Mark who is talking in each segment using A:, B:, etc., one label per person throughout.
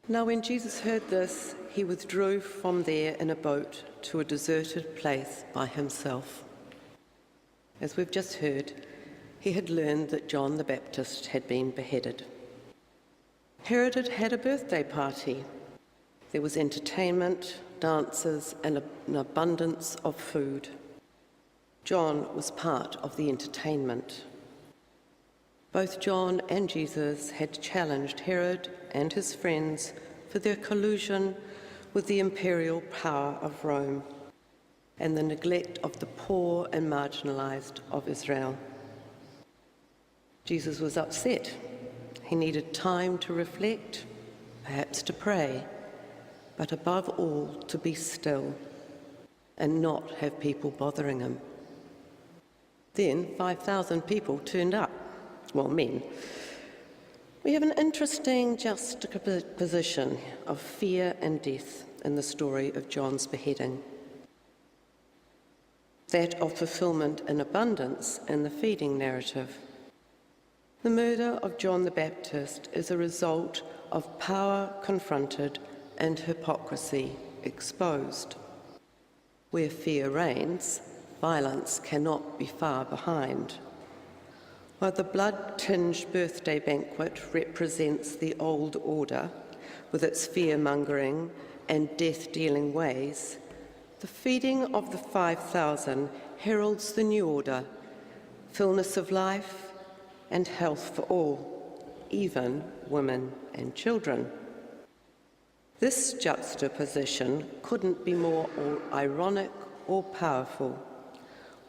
A: Now when Jesus heard this, he withdrew from there in a boat to a deserted place by himself. As we've just heard, he had learned that John the Baptist had been beheaded. Herod had had a birthday party. There was entertainment, dances, and an abundance of food. John was part of the entertainment. Both John and Jesus had challenged Herod and his friends for their collusion with the imperial power of Rome and the neglect of the poor and marginalized of Israel. Jesus was upset. He needed time to reflect, perhaps to pray, but above all to be still and not have people bothering him. Then 5,000 people turned up, well, men. We have an interesting juxtaposition of fear and death in the story of John's beheading. That of fulfillment in abundance in the feeding narrative. The murder of John the Baptist is a result of power confronted and hypocrisy exposed. Where fear reigns, violence cannot be far behind. While the blood-tinged birthday banquet represents the old order, with its fear-mongering and death-dealing ways, the feeding of the 5,000 heralds the new order, fullness of life and health for all, even women and children. This juxtaposition couldn't be more ironic or powerful.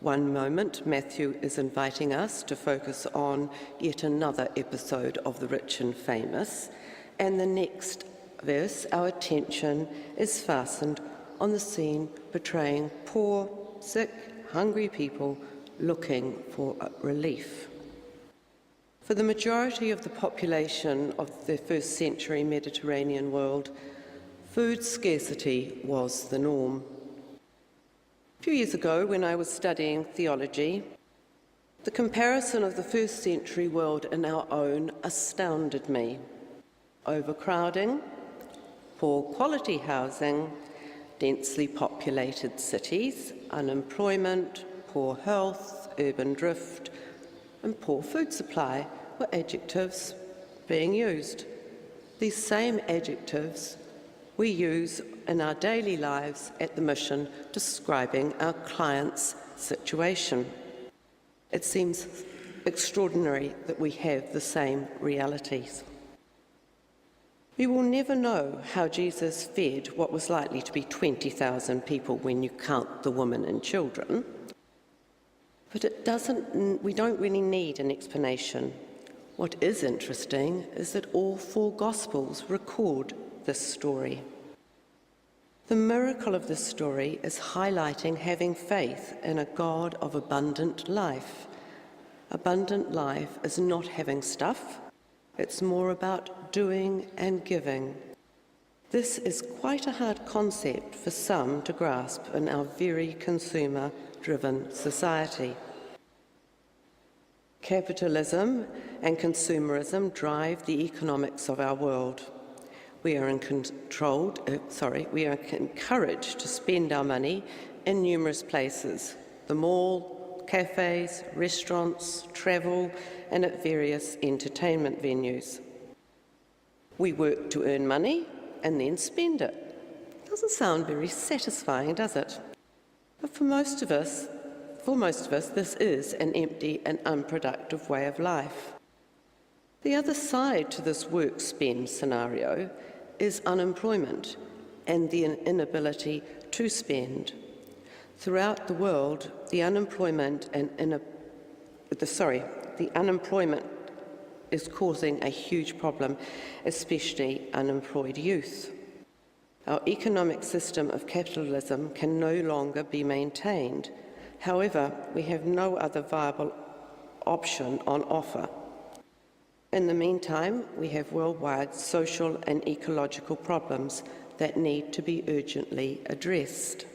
A: One moment, Matthew is inviting us to focus on yet another episode of The Rich and Famous, and the next verse, our attention is fastened on the scene portraying poor, sick, hungry people looking for relief. For the majority of the population of the first century Mediterranean world, food scarcity was the norm. A few years ago, when I was studying theology, the comparison of the first century world and our own astounded me. Overcrowding, poor quality housing, densely populated cities, unemployment, poor health, urban drift, and poor food supply were adjectives being used. These same adjectives we use in our daily lives at the mission describing our client's situation. It seems extraordinary that we have the same realities. We will never know how Jesus fed what was likely to be 20,000 people when you count the women and children, but we don't really need an explanation. What is interesting is that all four Gospels record this story. The miracle of this story is highlighting having faith in a God of abundant life. Abundant life is not having stuff, it's more about doing and giving. This is quite a hard concept for some to grasp in our very consumer-driven society. Capitalism and consumerism drive the economics of our world. We are encouraged to spend our money in numerous places: the mall, cafes, restaurants, travel, and at various entertainment venues. We work to earn money and then spend it. Doesn't sound very satisfying, does it? But for most of us, this is an empty and unproductive way of life. The other side to this work-spend scenario is unemployment and the inability to spend. Throughout the world, the unemployment is causing a huge problem, especially unemployed youth. Our economic system of capitalism can no longer be maintained. However, we have no other viable option on offer. In the meantime, we have worldwide social and ecological problems that need to be urgently addressed.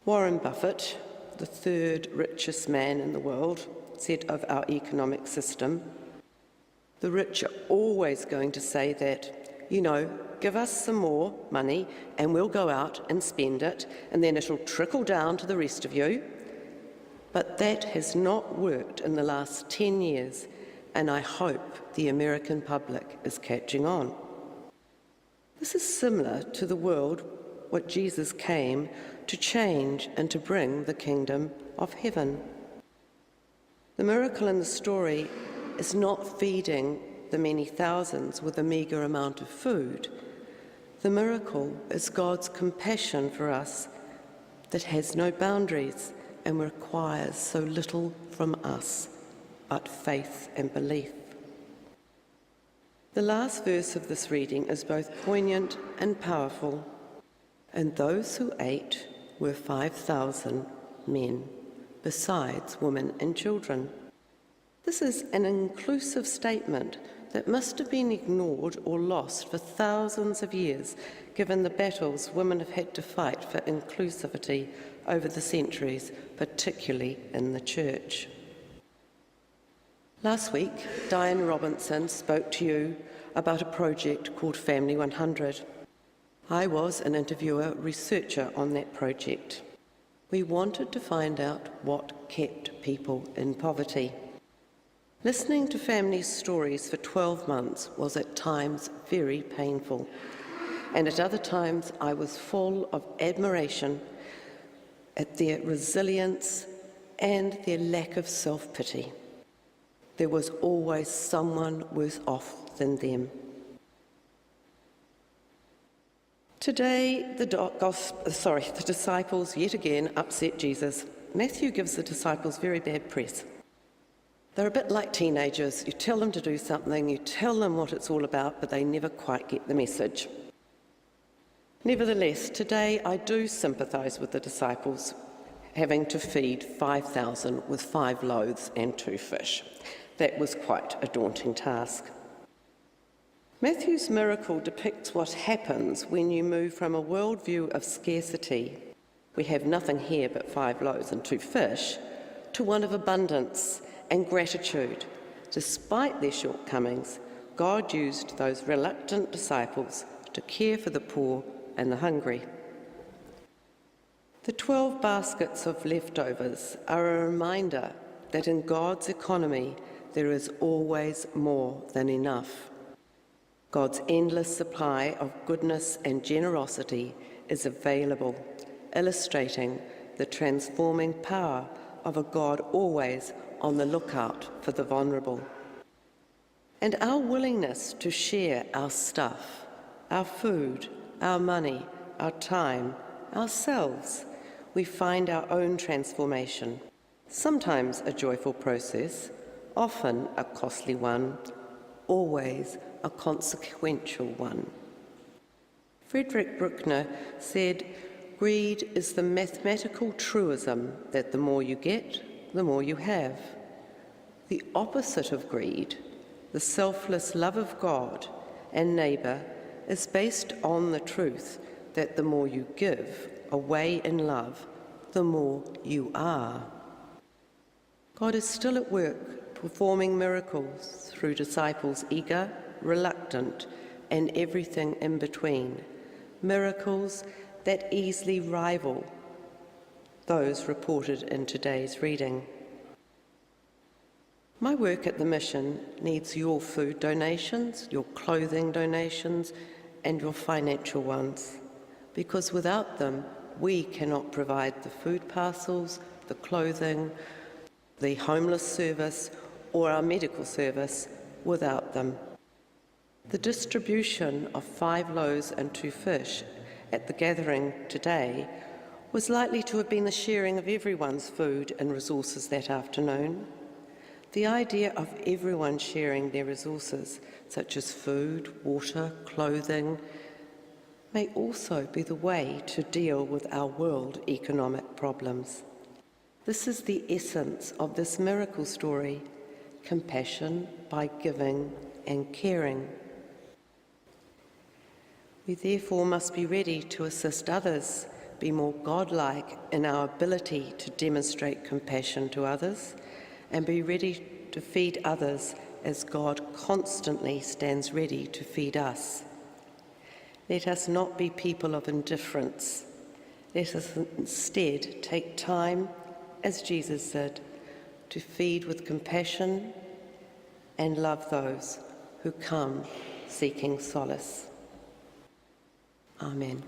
A: Warren Buffett, the third richest man in the world, said of our economic system, "The rich are always going to say that give us some more money and we'll go out and spend it, and then it'll trickle down to the rest of you. But that has not worked in the last 10 years, and I hope the American public is catching on. This is similar to the world what Jesus came to change and to bring the kingdom of heaven. The miracle in the story is not feeding the many thousands with a meagre amount of food. The miracle is God's compassion for us that has no boundaries and requires so little from us but faith and belief. The last verse of this reading is both poignant and powerful. And those who ate were 5,000 men, besides women and children. This is an inclusive statement that must have been ignored or lost for thousands of years, given the battles women have had to fight for inclusivity over the centuries, particularly in the church. Last week, Diane Robinson spoke to you about a project called Family 100. I was an interviewer researcher on that project. We wanted to find out what kept people in poverty. Listening to families' stories for 12 months was at times very painful, and at other times I was full of admiration at their resilience and their lack of self-pity. There was always someone worse off than them. Today, the disciples yet again upset Jesus. Matthew gives the disciples very bad press. They're a bit like teenagers. You tell them to do something, you tell them what it's all about, but they never quite get the message. Nevertheless, today I do sympathise with the disciples having to feed 5,000 with 5 loaves and 2 fish. That was quite a daunting task. Matthew's miracle depicts what happens when you move from a worldview of scarcity, we have nothing here but 5 loaves and 2 fish, to one of abundance and gratitude. Despite their shortcomings, God used those reluctant disciples to care for the poor and the hungry. The 12 baskets of leftovers are a reminder that in God's economy there is always more than enough. God's endless supply of goodness and generosity is available, illustrating the transforming power of a God always on the lookout for the vulnerable. And our willingness to share our stuff, our food, our money, our time, ourselves, we find our own transformation, sometimes a joyful process, often a costly one, always a consequential one. Frederick Bruckner said, "Greed is the mathematical truism that the more you get, the more you have. The opposite of greed, the selfless love of God and neighbour, is based on the truth that the more you give away in love, the more you are." God is still at work, performing miracles through disciples eager, reluctant, and everything in between. Miracles that easily rival those reported in today's reading. My work at the mission needs your food donations, your clothing donations, and your financial ones, because without them, we cannot provide the food parcels, the clothing, the homeless service, or our medical service without them. The distribution of 5 loaves and 2 fish at the gathering today was likely to have been the sharing of everyone's food and resources that afternoon. The idea of everyone sharing their resources, such as food, water, clothing, may also be the way to deal with our world economic problems. This is the essence of this miracle story: compassion by giving and caring. We therefore must be ready to assist others, be more godlike in our ability to demonstrate compassion to others, and be ready to feed others as God constantly stands ready to feed us. Let us not be people of indifference. Let us instead take time, as Jesus did, to feed with compassion and love those who come seeking solace. Amen.